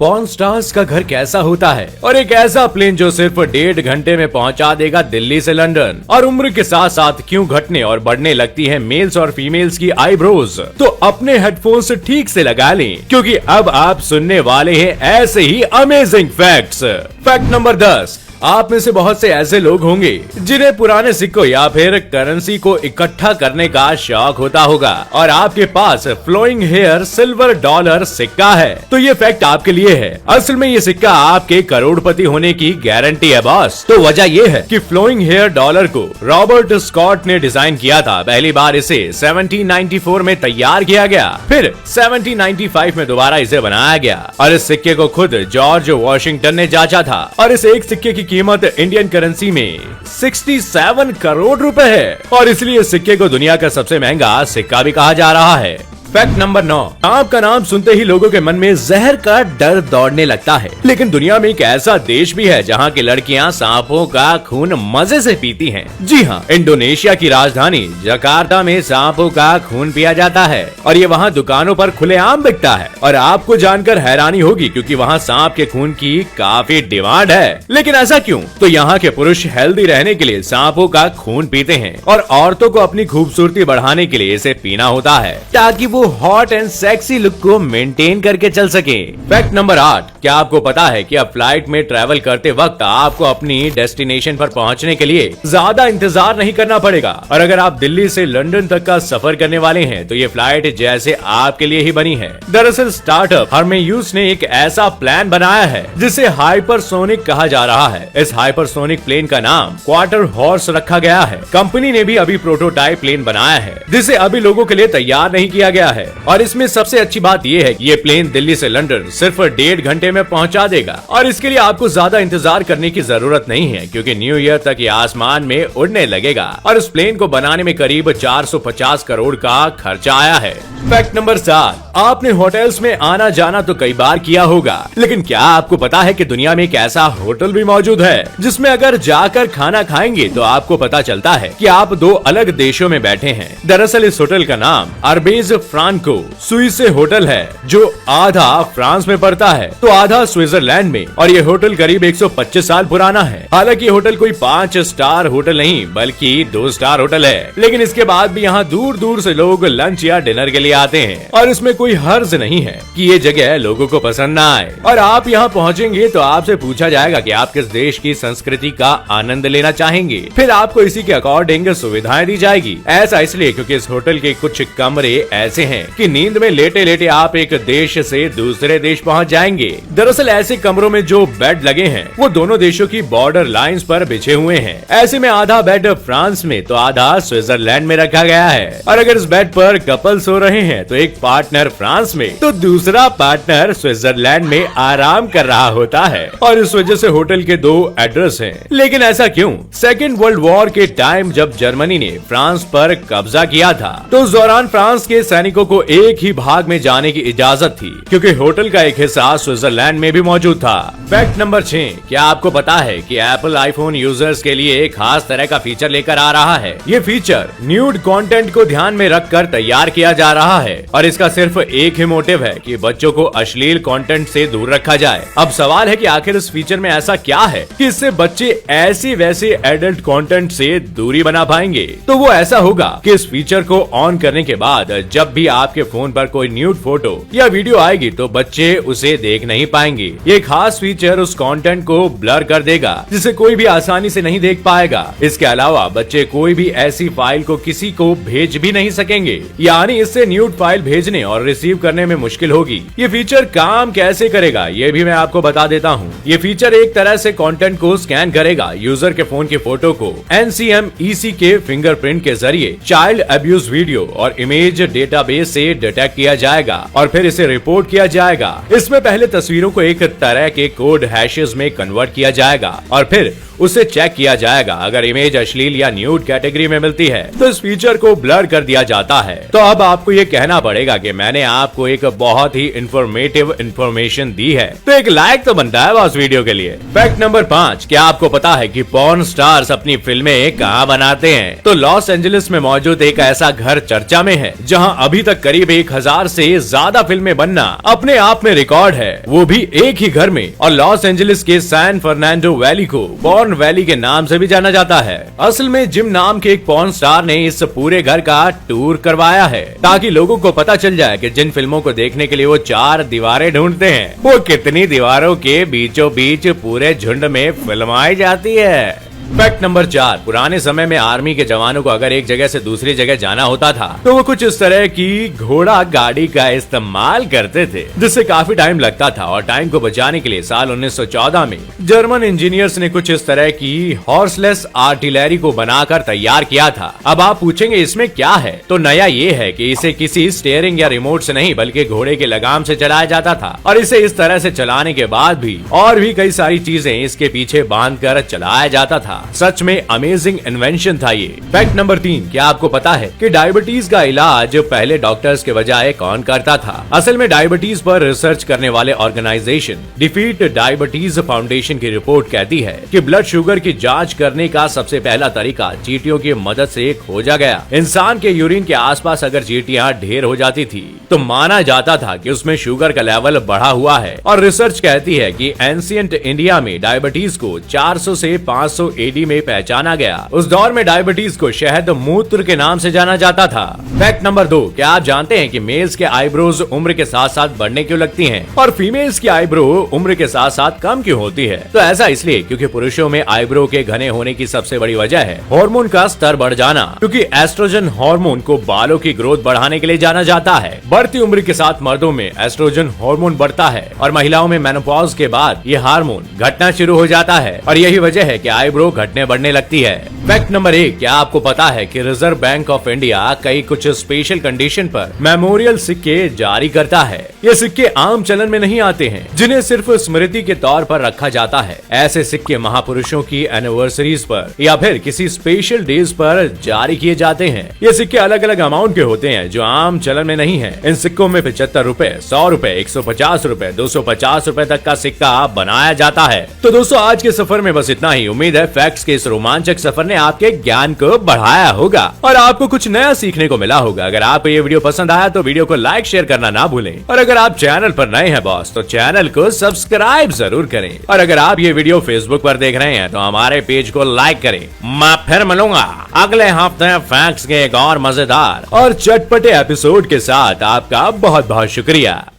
Porn stars का घर कैसा होता है और एक ऐसा प्लेन जो सिर्फ 1.5 घंटे में पहुंचा देगा दिल्ली से लंदन, और उम्र के साथ साथ क्यों घटने और बढ़ने लगती है मेल्स और फीमेल्स की आईब्रोज। तो अपने हेडफोन्स ठीक से लगा लें, क्योंकि अब आप सुनने वाले हैं ऐसे ही अमेजिंग फैक्ट्स। Fact number 10। आप में से बहुत से ऐसे लोग होंगे जिन्हें पुराने सिक्कों या फिर करेंसी को इकट्ठा करने का शौक होता होगा, और आपके पास फ्लोइंग हेयर सिल्वर डॉलर सिक्का है। तो ये फैक्ट आपके लिए है। असल में ये सिक्का आपके करोड़पति होने की गारंटी है बॉस। तो वजह ये है कि फ्लोइंग हेयर डॉलर को रॉबर्ट स्कॉट ने डिजाइन किया था। पहली बार इसे 1794 में तैयार किया गया, फिर 1795 में दोबारा इसे बनाया गया, और इस सिक्के को खुद जॉर्ज वॉशिंगटन ने जांचा था। और इस एक सिक्के की कीमत इंडियन करेंसी में 67 करोड़ रुपए है, और इसलिए इस सिक्के को दुनिया का सबसे महंगा सिक्का भी कहा जा रहा है। Fact number 9। सांप का नाम सुनते ही लोगों के मन में जहर का डर दौड़ने लगता है, लेकिन दुनिया में एक ऐसा देश भी है जहां की लड़कियां सांपों का खून मजे से पीती हैं। जी हां, इंडोनेशिया की राजधानी जकार्ता में सांपों का खून पिया जाता है, और ये वहां दुकानों पर खुलेआम बिकता है। और आपको जानकर हैरानी होगी, क्योंकि वहां सांप के खून की काफी डिमांड है। लेकिन ऐसा क्यों? तो यहाँ के पुरुष हेल्दी रहने के लिए सांपों का खून पीते हैं, और औरतों को अपनी खूबसूरती बढ़ाने के लिए इसे पीना होता है, ताकि वो हॉट एंड सेक्सी लुक को मेंटेन करके चल सके। Fact number 8। क्या आपको पता है कि अब फ्लाइट में ट्रैवल करते वक्त आपको अपनी डेस्टिनेशन पर पहुंचने के लिए ज्यादा इंतजार नहीं करना पड़ेगा, और अगर आप दिल्ली से लंदन तक का सफर करने वाले हैं तो ये फ्लाइट जैसे आपके लिए ही बनी है। दरअसल स्टार्टअप हरमेयूस ने एक ऐसा प्लान बनाया है जिसे हाइपरसोनिक कहा जा रहा है। इस हाइपरसोनिक प्लेन का नाम क्वार्टर हॉर्स रखा गया है। कंपनी ने भी अभी प्रोटोटाइप प्लेन बनाया है, जिसे अभी लोगों के लिए तैयार नहीं किया गया है। और इसमें सबसे अच्छी बात यह है कि ये प्लेन दिल्ली से लंदन सिर्फ 1.5 घंटे में पहुंचा देगा, और इसके लिए आपको ज्यादा इंतजार करने की जरूरत नहीं है, क्योंकि न्यू ईयर तक ये आसमान में उड़ने लगेगा। और इस प्लेन को बनाने में करीब 450 करोड़ का खर्चा आया है। Fact number 7। आपने होटल्स में आना जाना तो कई बार किया होगा, लेकिन क्या आपको पता है कि दुनिया में एक ऐसा होटल भी मौजूद है जिसमें अगर जाकर खाना खाएंगे तो आपको पता चलता है कि आप 2 अलग देशों में बैठे हैं। दरअसल इस होटल का नाम अरबेज फ्रांको स्विस होटल है, जो आधा फ्रांस में पड़ता है तो आधा स्विट्जरलैंड में, और ये होटल करीब 125 साल पुराना है। हालांकि ये होटल कोई 5 स्टार होटल नहीं बल्कि 2 स्टार होटल है, लेकिन इसके बाद भी यहाँ दूर दूर से लोग लंच या डिनर के लिए आते हैं, और इसमें कोई हर्ज नहीं है कि ये जगह लोगों को पसंद ना आए। और आप यहाँ पहुँचेंगे तो आपसे पूछा जाएगा कि आप किस देश की संस्कृति का आनंद लेना चाहेंगे, फिर आपको इसी के अकॉर्डिंग सुविधाएं दी जाएगी। ऐसा इसलिए क्योंकि इस होटल के कुछ कमरे ऐसे हैं कि नींद में लेटे लेटे आप एक देश से दूसरे देश पहुंच जाएंगे। दरअसल ऐसे कमरों में जो बेड लगे हैं वो दोनों देशों की बॉर्डर लाइंस पर बिछे हुए हैं। ऐसे में आधा बेड फ्रांस में तो आधा स्विट्जरलैंड में रखा गया है, और अगर इस बेड पर कपल सो रहे हैं तो एक पार्टनर फ्रांस में तो दूसरा पार्टनर स्विट्जरलैंड में आराम कर रहा होता है। और इस वजह से होटल के 2 एड्रेस हैं। लेकिन ऐसा क्यों? सेकेंड वर्ल्ड वॉर के टाइम जब जर्मनी ने फ्रांस पर कब्जा किया था तो उस दौरान फ्रांस के सैनिकों को एक ही भाग में जाने की इजाजत थी, क्योंकि होटल का एक हिस्सा स्विट्जरलैंड में भी मौजूद था। Fact number 6। क्या आपको पता है कि एप्पल आईफोन यूजर्स के लिए एक खास तरह का फीचर लेकर आ रहा है? ये फीचर न्यूड कंटेंट को ध्यान में रखकर तैयार किया जा रहा है, और इसका सिर्फ एक ही मोटिव है कि बच्चों को अश्लील कंटेंट से दूर रखा जाए। अब सवाल है कि आखिर इस फीचर में ऐसा क्या है कि इससे बच्चे ऐसे वैसे एडल्ट कंटेंट से दूरी बना पाएंगे? तो वो ऐसा होगा कि इस फीचर को ऑन करने के बाद जब भी आपके फोन पर कोई न्यूड फोटो या वीडियो आएगी तो बच्चे उसे देख नहीं पाएंगे। ये खास फीचर उस कंटेंट को ब्लर कर देगा जिसे कोई भी आसानी से नहीं देख पाएगा। इसके अलावा बच्चे कोई भी ऐसी फाइल को किसी को भेज भी नहीं सकेंगे, यानी इससे न्यूड फाइल भेजने और रिसीव करने में मुश्किल होगी। ये फीचर काम कैसे करेगा ये भी मैं आपको बता देता हूँ। ये फीचर एक तरह से कंटेंट को स्कैन करेगा। यूजर के फोन की फोटो को NCMEC के फिंगरप्रिंट के जरिए चाइल्ड अब्यूज वीडियो और इमेज डेटाबेस से डिटेक्ट किया जाएगा, और फिर इसे रिपोर्ट किया जाएगा। इसमें पहले तस्वीरों को एक तरह के कोड हैशेस में कन्वर्ट किया जाएगा, और फिर उसे चेक किया जाएगा। अगर इमेज अश्लील या न्यूड कैटेगरी में मिलती है तो इस फीचर को ब्लर कर दिया जाता है। तो अब आपको ये कहना पड़ेगा कि मैंने आपको एक बहुत ही इंफॉर्मेटिव इंफॉर्मेशन दी है, तो एक लाइक तो बनता है उस वीडियो के लिए। Fact number 5। क्या आपको पता है कि पॉर्न स्टार्स अपनी फिल्में कहाँ बनाते हैं? तो लॉस एंजलिस में मौजूद एक ऐसा घर चर्चा में है जहाँ अभी तक करीब 1000 से ज्यादा फिल्में बनना अपने आप में रिकॉर्ड है, वो भी एक ही घर में। और लॉस एंजलिस के सैन फर्नांडो वैली को पॉर्न वैली के नाम से भी जाना जाता है। असल में जिम नाम के एक पॉर्न स्टार ने इस पूरे घर का टूर करवाया है ताकि लोगों को पता चल जाए कि जिन फिल्मों को देखने के लिए वो 4 दीवारें ढूंढते हैं, वो कितनी दीवारों के बीचों बीच पूरे झुंड में फिल्माई जाती है। फैक्ट नंबर 4, पुराने समय में आर्मी के जवानों को अगर एक जगह से दूसरी जगह जाना होता था तो वो कुछ इस तरह की घोड़ा गाड़ी का इस्तेमाल करते थे, जिससे काफी टाइम लगता था। और टाइम को बचाने के लिए साल 1914 में जर्मन इंजीनियर्स ने कुछ इस तरह की हॉर्सलेस आर्टिलरी को बनाकर तैयार किया था। अब आप पूछेंगे इसमें क्या है, तो नया ये है कि इसे किसी स्टीयरिंग या रिमोट से नहीं बल्कि घोड़े के लगाम से चलाया जाता था। और इसे इस तरह से चलाने के बाद भी और भी कई सारी चीजें इसके पीछे बांध कर चलाया जाता था। सच में अमेजिंग इन्वेंशन था ये। फैक्ट नंबर 3, क्या आपको पता है कि डायबिटीज का इलाज पहले डॉक्टर्स के बजाय कौन करता था? असल में डायबिटीज पर रिसर्च करने वाले ऑर्गेनाइजेशन डिफीट डायबिटीज फाउंडेशन की रिपोर्ट कहती है कि ब्लड शुगर की जांच करने का सबसे पहला तरीका चींटियों की मदद से खोजा गया। इंसान के यूरिन के आसपास अगर चींटियां ढेर हो जाती थी तो माना जाता था कि उसमें शुगर का लेवल बढ़ा हुआ है। और रिसर्च कहती है कि एंशिएंट इंडिया में डायबिटीज को 400 से 500 एडी में पहचाना गया। उस दौर में डायबिटीज को शहद मूत्र के नाम से जाना जाता था। फैक्ट नंबर 2, क्या आप जानते हैं कि मेल्स के आईब्रोज उम्र के साथ साथ बढ़ने क्यों लगती हैं और फीमेल्स की आईब्रो उम्र के साथ साथ कम क्यों होती है? तो ऐसा इसलिए क्योंकि पुरुषों में आईब्रो के घने होने की सबसे बड़ी वजह है हार्मोन का स्तर बढ़ जाना, क्योंकि एस्ट्रोजन हार्मोन को बालों की ग्रोथ बढ़ाने के लिए जाना जाता है। बढ़ती उम्र के साथ मर्दों में एस्ट्रोजन हार्मोन बढ़ता है और महिलाओं में मेनोपॉज के बाद ये हार्मोन घटना शुरू हो जाता है और यही वजह है कि आईब्रो घटने बढ़ने लगती है। फैक्ट नंबर 1, क्या आपको पता है कि रिजर्व बैंक ऑफ इंडिया कई कुछ स्पेशल कंडीशन पर मेमोरियल सिक्के जारी करता है? ये सिक्के आम चलन में नहीं आते हैं, जिन्हें सिर्फ स्मृति के तौर पर रखा जाता है। ऐसे सिक्के महापुरुषों की एनिवर्सरीज पर या फिर किसी स्पेशल डेज पर जारी किए जाते हैं। ये सिक्के अलग अलग अमाउंट के होते हैं जो आम चलन में नहीं है। इन सिक्कों में 75 रुपए, 100 रुपए, 150 रुपए, 250 रुपए तक का सिक्का बनाया जाता है। तो दोस्तों, आज के सफर में बस इतना ही। उम्मीद है फैक्ट्स के इस रोमांचक सफर ने आपके ज्ञान को बढ़ाया होगा और आपको कुछ नया सीखने को मिला होगा। अगर आपको ये वीडियो पसंद आया तो वीडियो को लाइक शेयर करना ना भूलें और अगर आप चैनल पर नए हैं बॉस तो चैनल को सब्सक्राइब जरूर करें। और अगर आप ये वीडियो फेसबुक पर देख रहे हैं तो हमारे पेज को लाइक करें। मैं फिर मिलूंगा अगले हफ्ते फैक्ट्स के एक और मजेदार और चटपटे एपिसोड के साथ। आपका बहुत बहुत शुक्रिया।